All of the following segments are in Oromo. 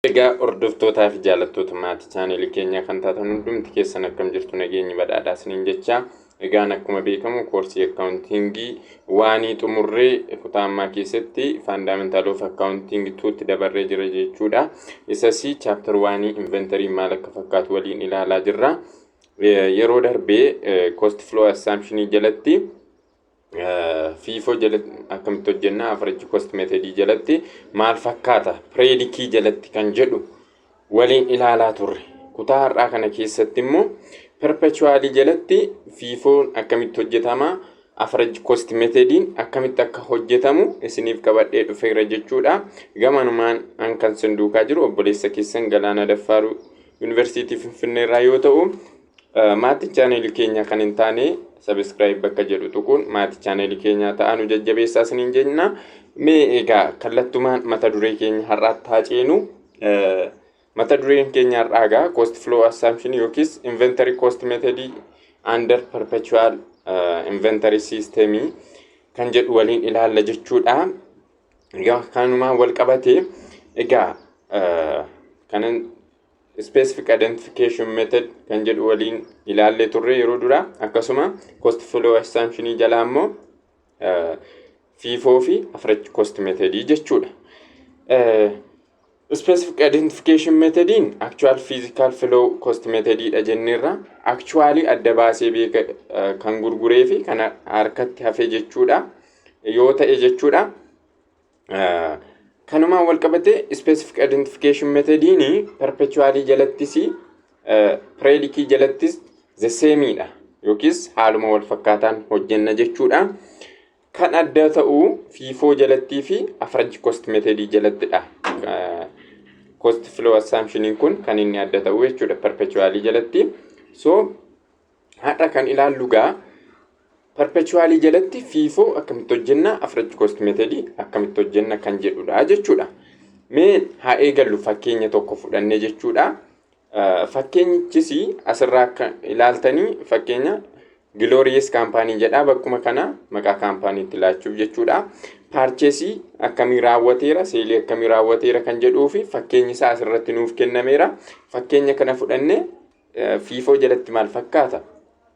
Egaa hordoftootaa fi jaallattoota maatii chaanelii keenyaa kan taatan hundumti keessan akkam jirtu nageenyi badhaadhaa isiniin jecha. Egaan akkuma beekamu koorsii akkaawuntiingii waanii xumurree kutaa ammaa keessatti faandamentaal of akkaawuntiingii 2tti dabarree jira jechuudha. Isas chaaptar waanii inventorii maal akka fakkaatu waliin ilaalaa jirra. Yeroo darbee cost flow assumption jalatti FIFO jalatti akkamitti hojjenna average cost method jalatti maal fakkaata predikii jalatti kan jedhu waliin ilaalaa turre. Kutaa har'aa kana keessatti immoo perpetually jalatti FIFO akkamitti hojjetama average cost methodin akkamitti akka hojjetamu isiniif qabadhee dhufeera jechuudha. Gamanumaan an kan sanduuqaa jiru obboleessa keessan Galaana Daffaaru Yuunivarsiitii Finfinnee irraa yoo ta'u, maatii chaanelii keenya kan hin taane subscribe bakka jedhu tuquun maatii chaanelii keenyaa ta'anu jajjabeessaa isiniin jenna. Mee egaa kallattumaan mata duree keenya har'aatti haa ceenu. Mata dureen keenya har'aa cost flow assumption yookiis inventory cost method under perpetual inventory system kan jedhu waliin ilaalla jechuudha. Egaa kanumaan wal qabatee egaa kanan specific identification method kan jedhu waliin ilaallee turre yeroo dura, akkasuma cost flow assumption jala ammoo FIFO fi average cost method jechuudha. Specific identification methodin actual physical flow cost method dha jenneerra. Actually adda baasee beeka kan gurguree fi kan harkatti hafe jechuudha yoo ta'e jechuudha. Kanumaan wal qabate specific identification methodin perpetually jalattis predikii jalattis the same dha yookiis haaluma wal fakkaataan hojjenna jechuudha. Kan adda ta'u FIFO jalatti fi average cost method jalattidha. Cost flow assumption kun kan inni adda ta'u jechuudha perpetually jalatti. So har'a kan ilaallu perpetually jalatti FIFO akkamitti hojjenna average cost method akkamitti hojjenna kan jedhudha jechuudha. Mee haa eegallu fakkeenya tokko fudhannee jechuudha. Fakkeenyichis asirraa akka ilaaltanii fakkeenya Glorious Company jedha. Bakkuma kana maqaa kaampaaniitti laachuuf jechuudha. Purchase akkamii raawwateera, seelii akkamii raawwateera kan jedhuu fi fakkeenyi isaa asirratti nuuf kennameera. Fakkeenya kana fudhannee FIFO jalatti maal fakkaata,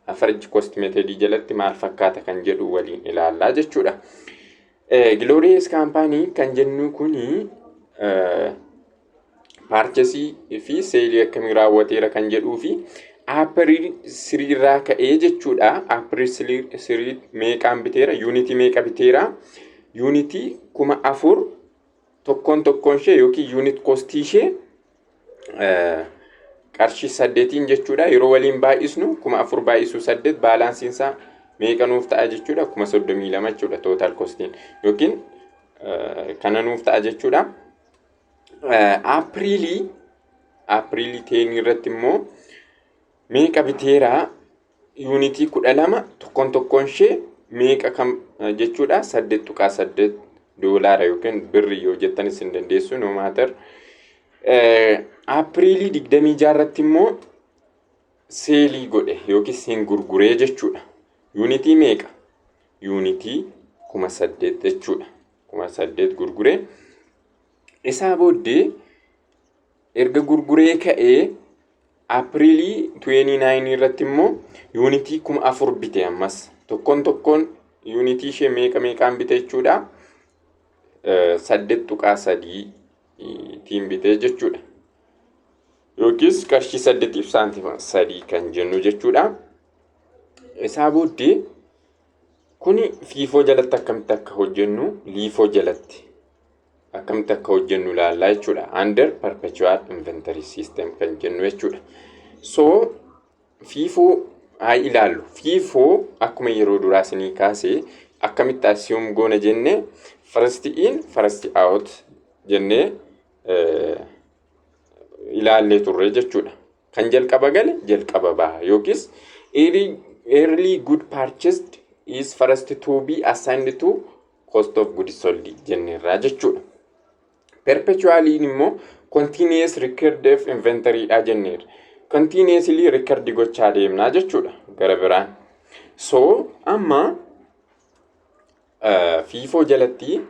average cost method jalatti maal fakkaata kan jedhu waliin ilaallaa jechuudha. Glorious Company kan jennu kuni purchase fi seelii akkamii raawwateera kan jedhuu fi April 3 irraa ka'ee jechuudha. April 3 meeqaan biteera, unity meeqa biteera, unity 4,000 tokkoon ishee yookiin unit cost ishee qarshii 8 jechuudha. Yeroo waliin baay'isnu 4,000 baay'isu 8 baalaansiin isaa meeqa nuuf ta'a jechuudha, 32 jechuudha total costiin yookiin kana nuuf ta'a jechuudha. April 10 irratti immoo meeqa biteera, unity 12 tokkoon ishee meeqa kam jechuudha, 8.8 doolaara yookiin birri yoo jettanis hin dandeessu no matter. April 26 irratti immoo seelii godhe yookiin gurguree jechuudha. Unity meeqa, unity 8,000 jechuudha. 8,000 gurguree. Isaa booddee erga gurguree ka'ee April 29 irratti immoo unity 4,000 bite. Ammas tokkoon unity ishee meeqaan bite jechuudha, 8.3 tiin bite jechuudha yookiis qarshii 8 saantima 3 kan jennu jechuudha. Isaa booddee kuni FIFO jalatti akkamitti akka hojjennu, LIFO jalatti akkamitti akka hojjennu ilaallaa jechuudha. Under perpetual inventory system kan jennu jechuudha. So FIFO haa ilaallu. FIFO akkuma yeroo duraa isinii kaasee akkamitti assume goona jenne first in first out jennee ilaallee turre jechuudha. Kan jalqaba gale jalqaba baha yookiis early good purchased is first to be assigned to cost of goods sold jenneerra jechuudha. Perpetually immoo continuous record of inventory dha jenneerra. Continuously record gochaa deemnaa jechuudha gara biraan. So amma FIFO jalatti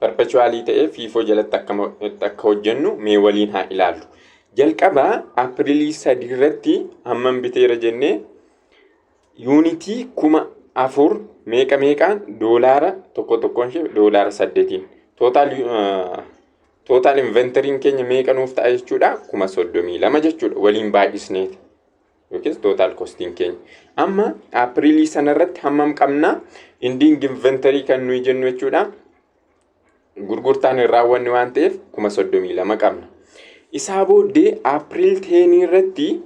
perpetualii ta'ee FIFO jalatti akka hojjennu mee waliin haa ilaallu. Jalqaba Apriilii 3 irratti hammam biteera jennee yuunitii 4,000 meeqaan doolaara tokkoon ishee doolaara 8. Total inventory'n keenya meeqa nuuf ta'a jechuudha 32,000 jechuudha waliin baay'isneeti. Yookiis total costiin keenya. Amma Apriilii sana irratti hammam qabna? Ending inventory kan nuyi jennu jechuudha. Gurgurtaan hin raawwanne waan ta'eef 32,000 qabna. Isaa booddee Apriil 10 irratti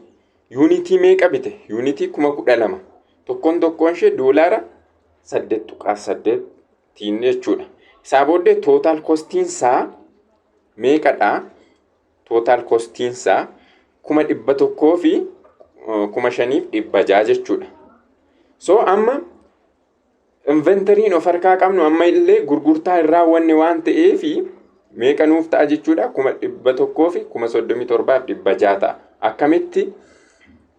yuunitii meeqa bite? Yuunitii 12,000. Tokkoon ishee doolaara 8.8 jechuudha. Isaa booddee total costiin isaa meeqadha? Total costiin isaa 1,100 fi 5,600 jechuudha. So amma inventory'n of harkaa qabnu amma illee gurgurtaa hin raawwanne waan ta'eef meeqa nuuf ta'a jechuudha 1,100 fi 37,600 ta'a. Akkamitti?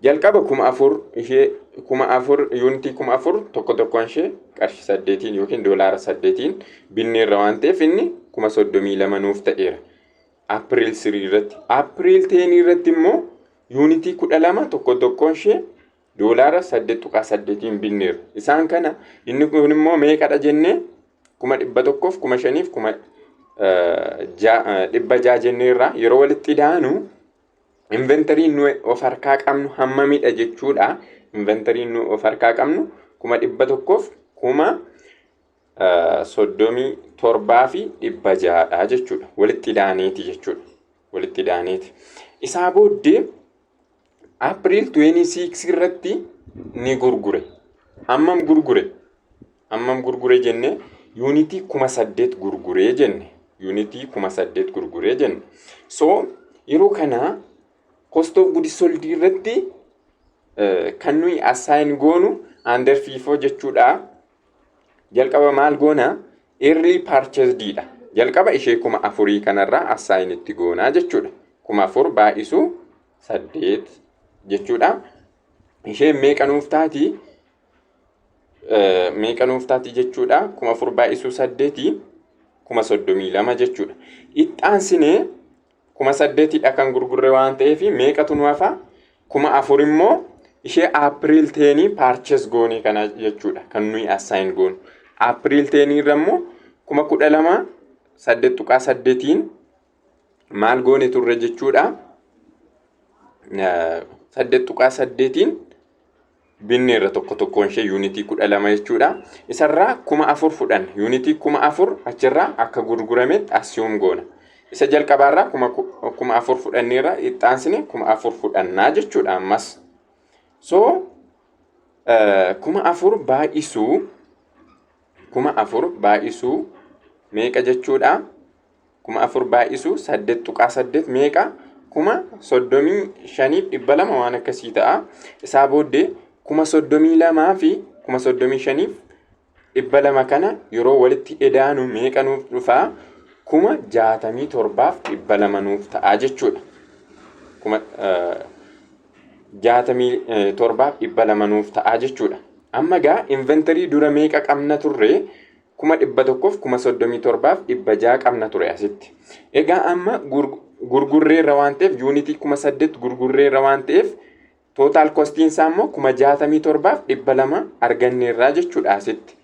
Jalqaba 4,000 ishee 4,000 yuunitii 4,000 tokkoon ishee qarshii 8 yookiin doolaara 8 binneerra waan ta'eef inni 32,000 nuuf ta'eera. Apriil 3 irratti. Apriil 10 irratti immoo yuunitii 12 tokkoon ishee doolaara 8.8 binneerra. Isaan kana inni kun immoo meeqadha jennee 1,100 fi 5,000 fi 600 jenneerra yeroo walitti daanu inventory'n nu of harkaa qabnu hammamidha jechuudha. Inventory'n nu of harkaa qabnu 1,100 fi 37,600 jechuudha. Walitti daaneeti jechuudha. Walitti daaneeti. Isaa booddee Apriil 26 irratti ni gurgure. Hammam gurgure? Hammam gurgure jenne yuunitii 8,000 gurguree jenne. Yuunitii 8,000 gurguree jenne. So yeroo kana cost of goods sold irratti kan nuyi assign goonu under FIFO jechuudha. Jalqaba maal goona? Early purchase dha. Jalqaba ishee 4,000 kanarraa assign itti goonaa jechuudha. 4,000 baay'isu 8 jechuudha. Ishee meeqa nuuf taati? Meeqa nuuf taati jechuudha. 4,000 baay'isu 8 32,000 jechuudha. Ixxaansinee 8,000dha kan gurgurre waan ta'eef meeqatu nu hafa? 4,000 immoo ishee Apriil 10 purchase goone kana jechuudha. Kan nuyi assign goonu. Apriil 10 irra immoo 12,000 8.8 maal goone turre jechuudha. 8.8 binneerra tokkoon ishee yuunitii 12 jechuudha. Isarraa 4,000 fudhan yuunitii 4,000 achirraa akka gurgurametti assume goona. Isa jalqabaarraa 4,000 fudhanneerra ixxaansine 4,000 fudhannaa jechuudha ammas. So 4,000 baay'isuu meeqa jechuudha? 4,000 baay'isuu 8.8 meeqa? 35,200 waan akkasii ta'a. Isaa booddee 32,000 fi 35,200 kana yeroo walitti edaanu meeqa nuuf dhufaa? 67,200 nuuf ta'a jechuudha. 67,200 nuuf ta'a jechuudha. Amma gaa inventory dura meeqa qabna turre? 1,100 fi 37,600 qabna ture asitti. Egaa amma gurgurreerra waan ta'eef yuunitii 8,000 gurgurreerra waan ta'eef total costiin isaa immoo 67,200 arganneerra jechuudha asitti.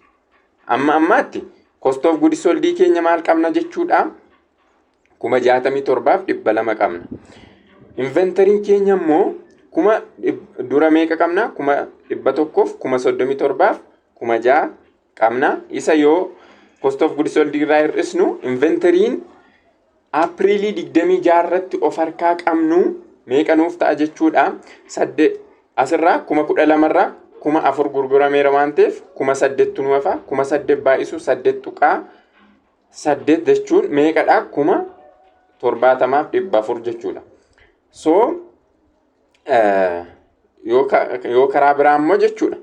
Ammaatti cost of goods sold keenya maal qabna jechuudha? 67,200 qabna. Inventory keenya immoo dura meeqa qabna? 1,100 fi 37,600 qabna. Isa yoo cost of goods sold irraa hir'isnu inventory'n Apriilii 26 irratti of harkaa qabnu meeqa nuuf ta'a jechuudha? 8 asirraa 12,000 irraa 4,000 gurgurameera waan ta'eef 8,000 nu hafa. 8,000 baay'isu 8.8 jechuun meeqadha? 70,400 jechuudha. So yoo karaa biraa immoo jechuudha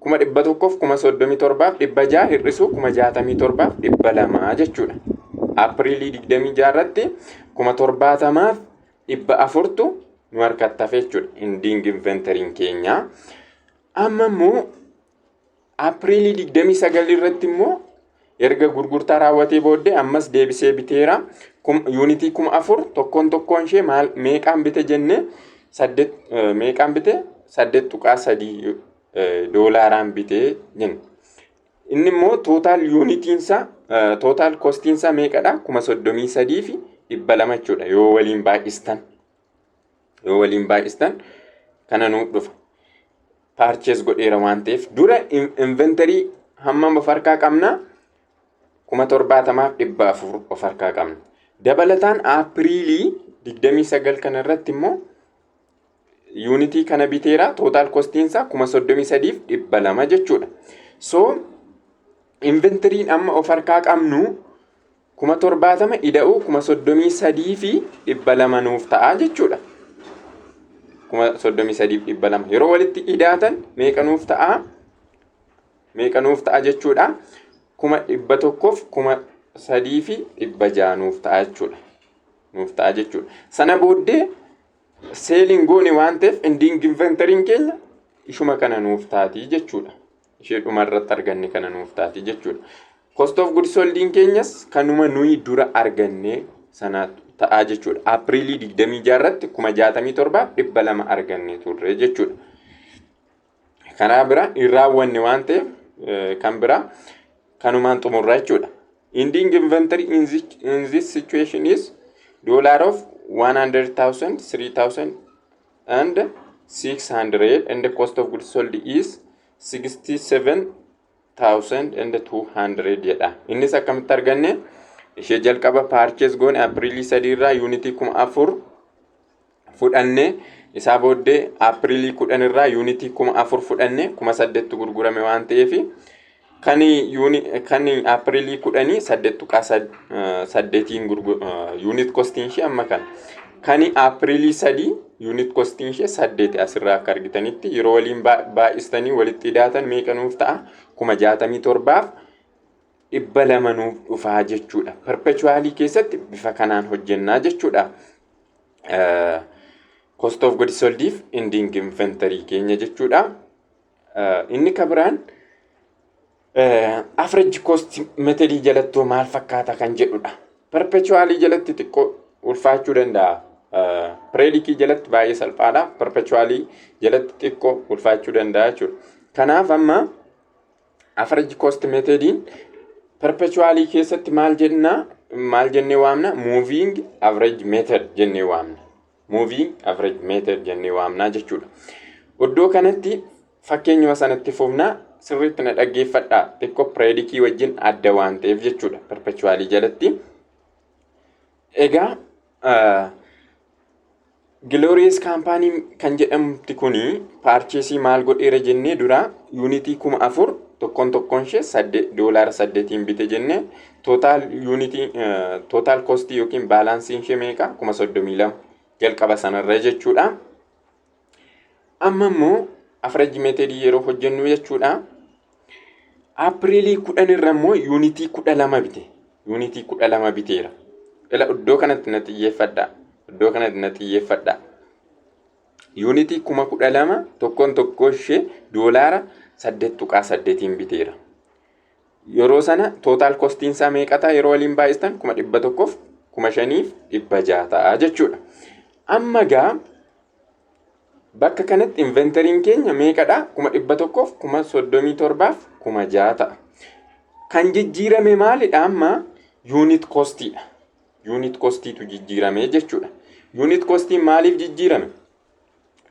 1,100 fi 37,600 hir'isuu 67,200 jechuudha. Apriilii 26 irratti 70,400 nu harkatti hafe jechuudha ending inventory'n keenya. Amma immoo Apriilii 29 irratti immoo erga gurgurtaa raawwatee booddee ammas deebisee biteera. Yuunitii 4,000 tokkoon ishee meeqaan bite jennee meeqaan bite 8.3 doolaaraan bitee jenna. Inni immoo tootaal yuunitiinsa tootaal kostiinsa meeqadha? 33,200 jechuudha yoo waliin baay'istan kana nuuf dhufa. Purchase godheera waan ta'eef dura inventory hammam of harkaa qabna? 70,400 of harkaa qabna. Dabalataan Aapiriilii 29 kana irratti immoo yuunitii kana biteera. Tootaal kostiinsa 33,200 jechuudha. So inventoriin amma of harkaa qabnu 70,000 ida'u 33,200 nuuf ta'a jechuudha. 33,200 yeroo walitti idaatan meeqa nuuf ta'a jechuudha. 100,000 nuuf ta'a jechuudha. Sana booddee seeliin goone waan ta'eef ending inventoriin keenya ishuma kana nuuf taati jechuudha. Ishee dhumarratti arganne kana nuuf taati jechuudha. Cost of goods sold keenyas kanuma nuyi dura arganne sana ta'a jechuudha. Aapiriilii 26 irratti 67,200 arganne turre jechuudha. Kana bira hin raawwanne waan ta'eef kan bira kanumaan xumurra jechuudha. Ending inventory in this situation is $100,000, 3,000 and 600 and the cost of goods sold is 67,200 jedha. Innis akkamitti arganne? Ishee jalqaba purchase goone Aapiriilii 3 irraa yuunitii 4,000 fudhanne. Isaa booddee Aapiriilii 10 irraa yuunitii 4,000 fudhanne 8,000 gurgurame waan ta'eef kan Aapiriilii 10 8.8 unit costing ishee amma kan Aapiriilii 3 unit costing ishee 8 asirraa akka argitanitti yeroo waliin baay'istanii walitti hidhaatan meeqa nuuf ta'a? 67,200 nuuf dhufaa jechuudha. Perpetually keessatti bifa kanaan hojjennaa jechuudha. Cost of goods sold if ending inventory keenya jechuudha. Inni kabiraan average cost method jalatti maal fakkaata kan jedhudha. Perpetually jalatti xiqqoo ulfaachuu danda'a. Predikii jalatti baay'ee salphaadha. Perpetually jalatti xiqqoo ulfaachuu danda'a jechuudha. Kanaaf amma average cost methodin perpetually keessatti maal jennee waamna? Moving average method jennee waamna. Moving average method jennee waamna jechuudha. Iddoo kanatti fakkeenyuma sanatti fufnaa sirriitti na dhaggeeffadhaa. Xiqqoo predikii wajjin adda waan ta'eef jechuudha perpetually jalatti. Egaa Glorious Company kan jedhamti kuni purchase maal godheera jennee dura yuunitii 4,000 tokkoon ishee $8 bite jennee total cost yookiin baalaansiin ishee meeqa? 32,000 jalqaba sanarra jechuudha. Amma immoo average method yeroo hojjennu jechuudha. Aapiriilii 10 irra immoo yuunitii 12 bite. Yuunitii 12 biteera. Iddoo kanatti na xiyyeeffadha. Yuunitii 12,000 tokkoon ishee $8.8 biteera. Yeroo sana total costiin isaa meeqa ta'a yeroo waliin baay'istan? 100,000 5,600 ta'a jechuudha. Amma gaa bakka kanatti inventoriin keenya meeqadha? 100,000 37,600 ta'a. Kan jijjiirame maalidha? Amma unit costiidha. Unit costiitu jijjiirame jechuudha. Unit costiin maaliif jijjiirame?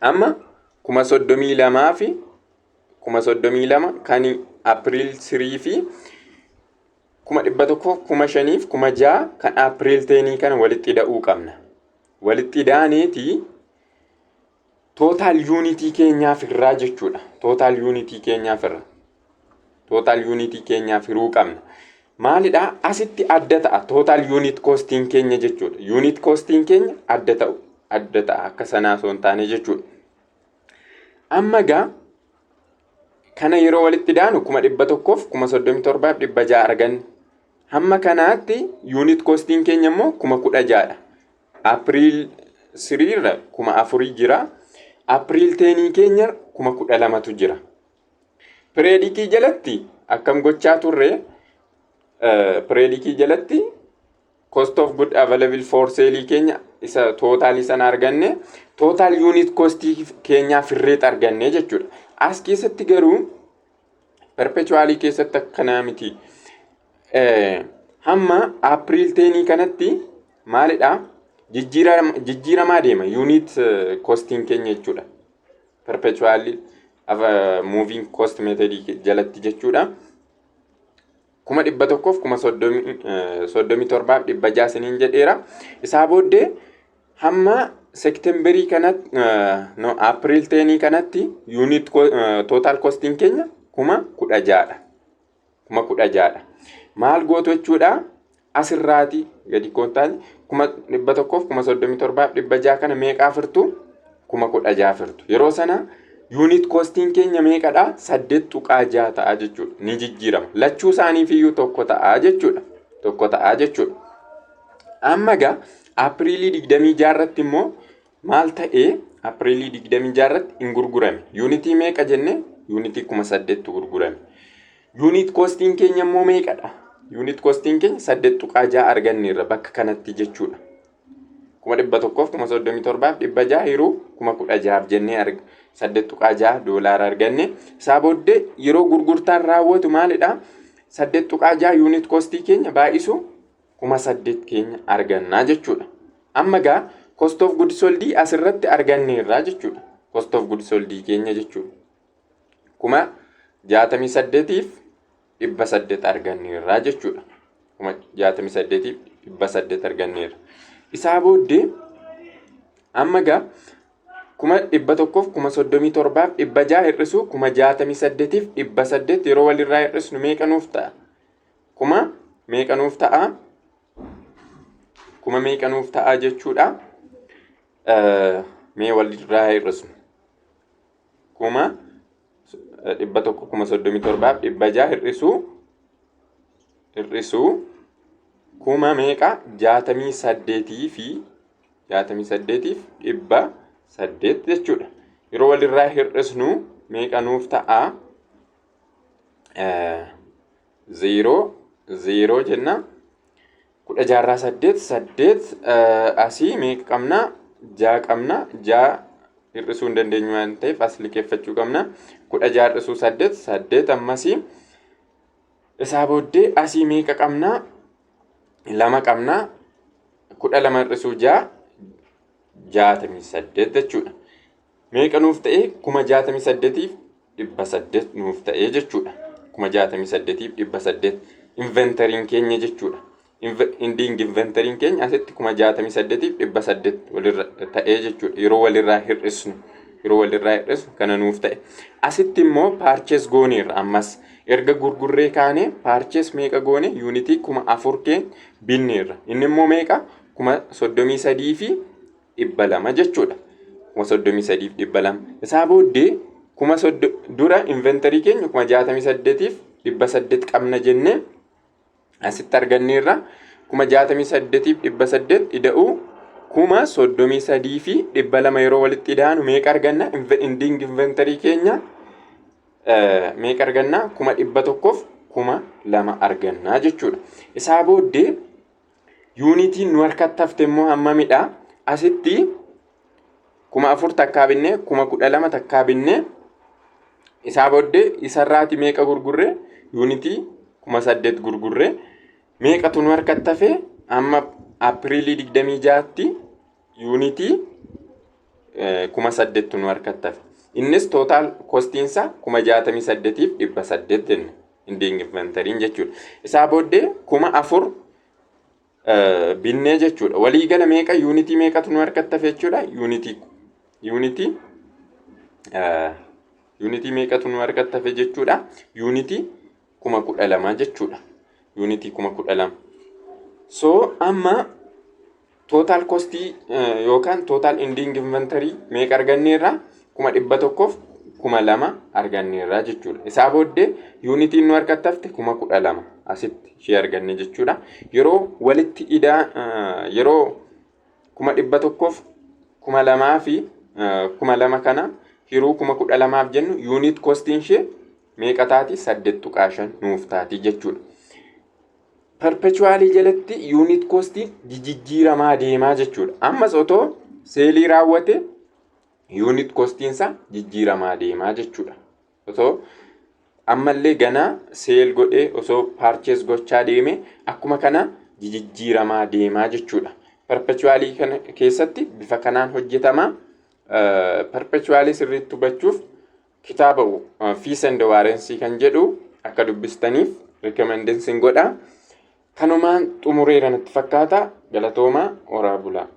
Amma 32,000 fi 32,000 kan Aapiriil 3 fi 100,000 5,600 kan Aapiriil 10 kana walitti hidhuu qabna. Walitti hidhaaneeti total unity keenyaaf irraa jechuudha. Total unity keenyaaf hiruu qabna. Maalidha? Asitti adda ta'a total unit costing keenya jechuudha. Unit costing keenya adda ta'a akka sanaa osoo hin taane jechuudha. Amma gaa kana yeroo walitti hidhaanu 100,000 37,600 arganne. Hamma kanaatti unit costing keenya immoo 16,000dha. Aapiriil 3 irra 4,000 jira. Aapiriil 10 keenya 12,000tu jira. Predikii jalatti akkam gochaa turre pireelikii jalatti cost of good available for sale keenya isa total isan arganne total unit cost keenya firreet arganne jechuudha. As keessatti garuu perpetually keessatti akkana miti. Hamma April 10 kanatti maalidha jijjiiramaa deema unit costing keenya jechuudha. Perpetually moving cost method jalatti jechuudha. 100,000 kuma 37,600 siniin jedheera. Isaa booddee hamma Septemberii kanatti April 10 kanatti unit total costing keenya 16,000dha. 16,000dha. Maal gootu jechuudha? Asirraati gadi kootaan 100,000 kuma 37,600 kana meeqaa firtu? 16,000 firtu. Yeroo sana unit costing keenya meeqadha? 8,600 ta'a jechuudha. Ni jijjiirama. Lachuu isaaniif iyyuu tokko ta'a jechuudha. Tokko ta'a jechuudha. Amma gaa Apriilii 26 irratti immoo maal ta'ee Apriilii 26 irratti hin gurgurame. Unitii meeqa jenne? Unitii 8,000 gurgurame. Unit costing keenya immoo meeqadha? Unit costing keenya 8,600 arganneerra bakka kanatti jechuudha. 100,000 kuma 37,600 yeroo 16,000 jennee arga. 8,600 doolaara arganne. Isaa booddee yeroo gurgurtaan raawwatu maalidha? 8,600 unit costii keenya baay'isu 8,000 keenya argannaa jechuudha. Amma gaa cost of goods sold asirratti arganneerra jechuudha. Cost of goods sold keenya jechuudha. 68,800 arganneerra jechuudha. 68,800 arganneerra. Isaa booddee amma gaa 100,000 kuma 37,600 hir'isu 68,800 yeroo walirraa hir'isnu meeqa nuuf ta'a? meeqa nuuf ta'a jechuudha. Mee walirraa hir'isnu 100,000 kuma 37,600 hir'isu kuma meeqa 68 fi 68,800 jechuudha. Yeroo walirraa hir'isnu meeqa nuuf ta'a? 0 jenna. 16,8 asii meeqa qabna? 6 qabna. 6 hir'isuu hin dandeenyu waan ta'eef as liqeeffachuu qabna. 16 hir'isuu 8 ammasii. Isaa booddee asii meeqa qabna? 2 qabna. 12 hir'isuu 6 68 jechuudha. Meeqa nuuf ta'e? 68,800 nuuf ta'e jechuudha. 68,800 inventoriin keenya jechuudha. Ending inventoriin keenya asitti 68,800 walirra ta'e jechuudha. Yeroo walirraa hir'isnu kana nuuf ta'e. Asitti immoo purchase gooneerra ammas erga gurgurree kaane purchase meeqa goone? Unitii 4,000 keenya binneerra. Inni immoo meeqa? 33,200 jechuudha. 33,200. Isaa booddee dura inventory keenya 68,800 qabna jenne asitti arganneerra. 68,800 ida'uu 33,200 yeroo walitti ida'anu meeqa arganna? Ending inventory keenya meeqa arganna? 100,000 arganna jechuudha. Isaa booddee unitiin nu harkatti hafte immoo hammamidha? Asitti 4,000 takkaa binne 12,000 takkaa binne. Isaa booddee isarraati meeqa gurgurre? Unitii 8,000 gurgurre. Meeqatu nu harkatti hafe? Amma Apriilii 26tti unitii 8,000 nu harkatti hafe. Innis total kostiinsa 68,800 jenne ending inventoriin jechuudha. Isaa booddee 4,000 binnee jechuudha. Walii gala meeqa? Unitii meeqatu nu harkatti hafe jechuudha? Unitii meeqatu nu harkatti hafe jechuudha? Unitii 12,000 jechuudha. Unitii 12,000. So amma total costii yookaan total ending inventory meeqa arganneerra? 100,000 2,000 arganneerra jechuudha. Isaa booddee unitiin nu harkatti hafte 12,000 asitti ishee arganne jechuudha. Yeroo walitti yeroo 100,000 2,000 fi 2,000 kana hiruu 12,000 jennu unit costiin ishee meeqa taati? 8,500 nuuf taati jechuudha. perpetually jalatti unit costiin jijjiiramaa deemaa jechuudha. Ammas otoo seelii raawwate unit costiinsa jijjiiramaa deemaa jechuudha. Otoo ammallee ganaa seel godhee osoo purchase gochaa deeme akkuma kana jijjiiramaa deemaa jechuudha. Perpetually kana keessatti bifa kanaan hojjetama. Perpetually sirriitti hubachuuf kitaaba Fees and Warranty kan jedhu akka dubbistaniif recommendation godha. Kanumaan xumureera natti fakkaata. Galatoomaa. Horaa bulaa.